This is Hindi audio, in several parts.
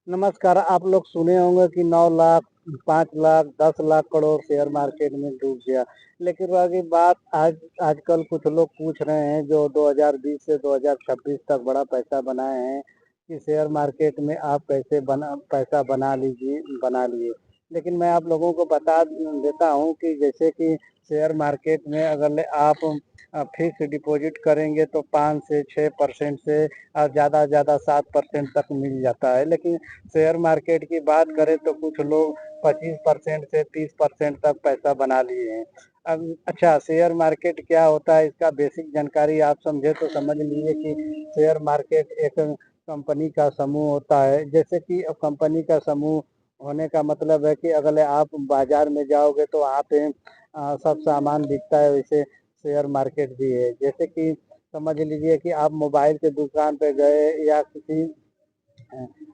नमस्कार। आप लोग सुने होंगे कि 9 लाख, 5 लाख, 10 लाख करोड़ शेयर मार्केट में डूब गया। लेकिन रही बात आजकल कुछ लोग पूछ रहे हैं जो 2020 से 2026 तक बड़ा पैसा बनाए हैं कि शेयर मार्केट में आप कैसे पैसा बना लिए। लेकिन मैं आप लोगों को बता देता हूँ कि जैसे कि शेयर मार्केट में अगर आप फिक्स डिपॉजिट करेंगे तो 5 से 6% से और ज़्यादा 7% तक मिल जाता है। लेकिन शेयर मार्केट की बात करें तो कुछ लोग 25% से 30% तक पैसा बना लिए हैं। अब अच्छा, शेयर मार्केट क्या होता है इसका बेसिक जानकारी आप समझे तो समझ लीजिए कि शेयर मार्केट एक कंपनी का समूह होता है। जैसे कि अब कंपनी का समूह होने का मतलब है कि अगर आप बाजार में जाओगे तो वहाँ पे सब सामान बिकता है, वैसे शेयर मार्केट भी है। जैसे कि समझ लीजिए कि आप मोबाइल की दुकान पे गए या किसी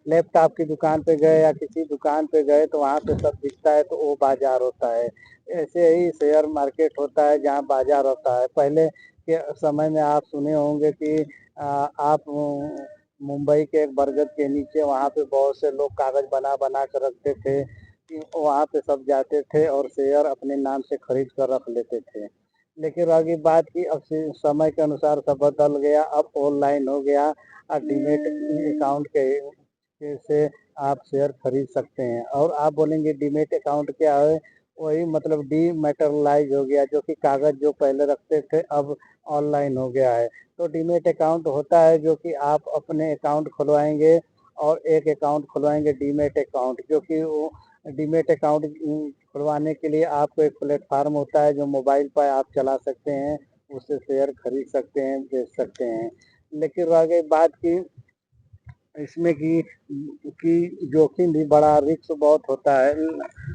लैपटॉप की दुकान पे गए या किसी दुकान पे गए तो वहाँ पे सब दिखता है तो वो बाजार होता है। ऐसे ही शेयर मार्केट होता है जहाँ बाजार होता है। पहले के समय में आप सुने होंगे कि आप मुंबई के एक बरगद के नीचे वहाँ पे बहुत से लोग कागज बना बना कर रखते थे कि वहाँ पे सब जाते थे और शेयर अपने नाम से खरीद कर रख लेते थे। लेकिन रही बात की अब समय के अनुसार सब बदल गया, अब ऑनलाइन हो गया। डीमेट अकाउंट के से आप शेयर खरीद सकते हैं। और आप बोलेंगे डीमेट अकाउंट क्या है? वही मतलब डीमेटेरियलाइज हो गया, जो कि कागज जो पहले रखते थे अब ऑनलाइन हो गया है। तो डीमेट अकाउंट होता है जो कि आप अपने अकाउंट खुलवाएंगे और एक अकाउंट खुलवाएंगे डीमेट अकाउंट, जो कि वो डीमेट अकाउंट खुलवाने के लिए आपको एक प्लेटफार्म होता है जो मोबाइल पर आप चला सकते हैं, उससे शेयर खरीद सकते हैं, बेच सकते हैं। लेकिन रह गई बात की इसमें कि जोखिम भी बड़ा, रिस्क बहुत होता है।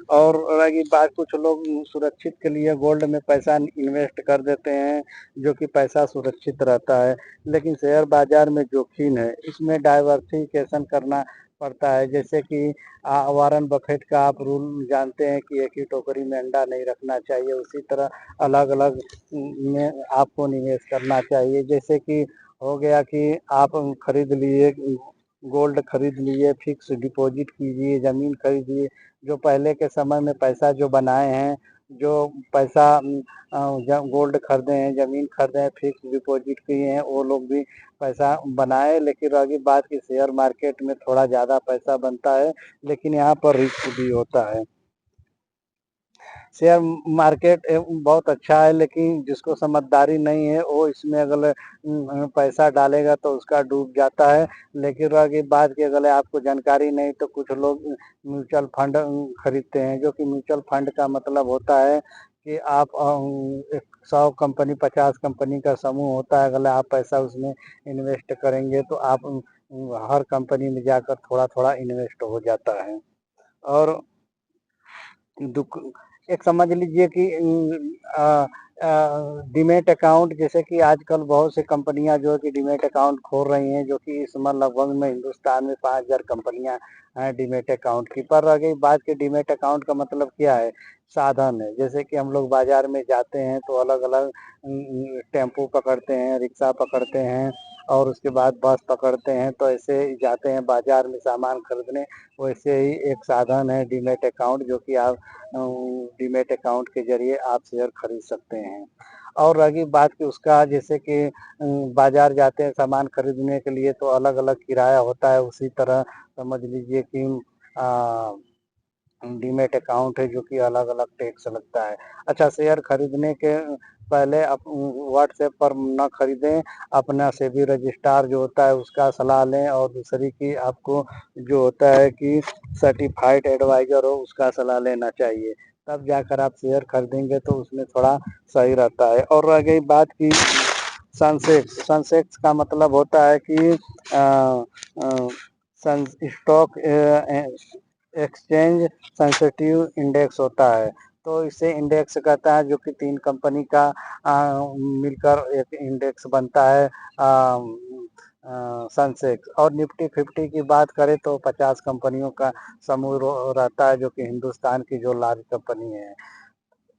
और रही बात, कुछ लोग सुरक्षित के लिए गोल्ड में पैसा इन्वेस्ट कर देते हैं जो कि पैसा सुरक्षित रहता है। लेकिन शेयर बाजार में जोखिम है, इसमें डाइवर्सिफिकेशन करना पड़ता है। जैसे कि वारन बफेट का आप रूल जानते हैं कि एक ही टोकरी में अंडा नहीं रखना चाहिए, उसी तरह अलग अलग में आपको निवेश करना चाहिए। जैसे कि हो गया कि आप खरीद लिए गोल्ड, खरीद लिए, फिक्स डिपॉजिट कीजिए, ज़मीन खरीदिए। जो पहले के समय में पैसा जो बनाए हैं, जो पैसा गोल्ड खरीदे हैं, ज़मीन खरीदे हैं, फिक्स डिपॉजिट किए हैं, वो लोग भी पैसा बनाए। लेकिन रही बात कि शेयर मार्केट में थोड़ा ज़्यादा पैसा बनता है, लेकिन यहाँ पर रिस्क भी होता है। शेयर मार्केट बहुत अच्छा है, लेकिन जिसको समझदारी नहीं है वो इसमें अगर पैसा डालेगा तो उसका डूब जाता है। लेकिन रही बात की अगर आपको जानकारी नहीं तो कुछ लोग म्यूचुअल फंड खरीदते हैं, जो कि म्यूचुअल फंड का मतलब होता है कि आप 100 कंपनी, 50 कंपनी का समूह होता है। अगर आप पैसा उसमें इन्वेस्ट करेंगे तो आप हर कंपनी में जाकर थोड़ा थोड़ा इन्वेस्ट हो जाता है। और दुक एक समझ लीजिए कि डीमेट अकाउंट, जैसे कि आजकल बहुत से कंपनियां जो है कि डीमेट अकाउंट खोल रही हैं, जो कि इस समय लगभग में हिंदुस्तान में 5,000 कंपनियां हैं डीमेट अकाउंट की। पर रह गई बात कि डीमेट अकाउंट का मतलब क्या है? साधन है। जैसे कि हम लोग बाजार में जाते हैं तो अलग अलग टेम्पो पकड़ते हैं, रिक्शा पकड़ते हैं और उसके बाद बस पकड़ते हैं, तो ऐसे ही जाते हैं बाजार में सामान खरीदने। वैसे ही एक साधन है डीमेट अकाउंट, जो कि आप डीमेट अकाउंट के जरिए आप शेयर खरीद सकते हैं। और रही बात कि उसका, जैसे कि बाजार जाते हैं सामान खरीदने के लिए तो अलग अलग किराया होता है, उसी तरह समझ लीजिए कि डीमेट अकाउंट है जो कि अलग अलग टैक्स लगता है। अच्छा, शेयर खरीदने के पहले आप व्हाट्सएप पर न खरीदें, अपना सेबी रजिस्ट्रार जो होता है उसका सलाह लें। और दूसरी की आपको जो होता है कि सर्टिफाइड एडवाइजर हो उसका सलाह लेना चाहिए, तब जाकर आप शेयर खरीदेंगे तो उसमें थोड़ा सही रहता है। और रह गई बात की सनसेक्स, सनसेक्स का मतलब होता है कि स्टॉक एक्सचेंज सेंसिटिव इंडेक्स होता है। तो इसे इंडेक्स कहता है, जो कि 3 कंपनी का मिलकर एक इंडेक्स बनता है सेंसेक्स। और निफ्टी 50 की बात करें तो 50 कंपनियों का समूह रहता है, जो कि हिंदुस्तान की जो लार्ज कंपनी है।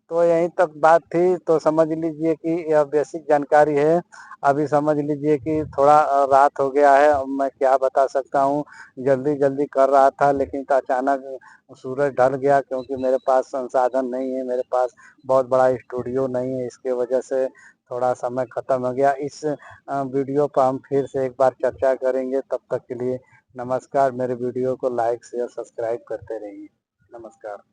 तो यहीं तक बात थी, तो समझ लीजिए कि यह बेसिक जानकारी है। अभी समझ लीजिए कि थोड़ा रात हो गया है, अब मैं क्या बता सकता हूँ। जल्दी-जल्दी कर रहा था लेकिन अचानक सूरज ढल गया, क्योंकि मेरे पास संसाधन नहीं है, मेरे पास बहुत बड़ा स्टूडियो नहीं है, इसके वजह से थोड़ा समय खत्म हो गया। इस वीडियो पर हम फिर से एक बार चर्चा करेंगे, तब तक के लिए नमस्कार। मेरे वीडियो को लाइक, शेयर, सब्सक्राइब करते रहिए। नमस्कार।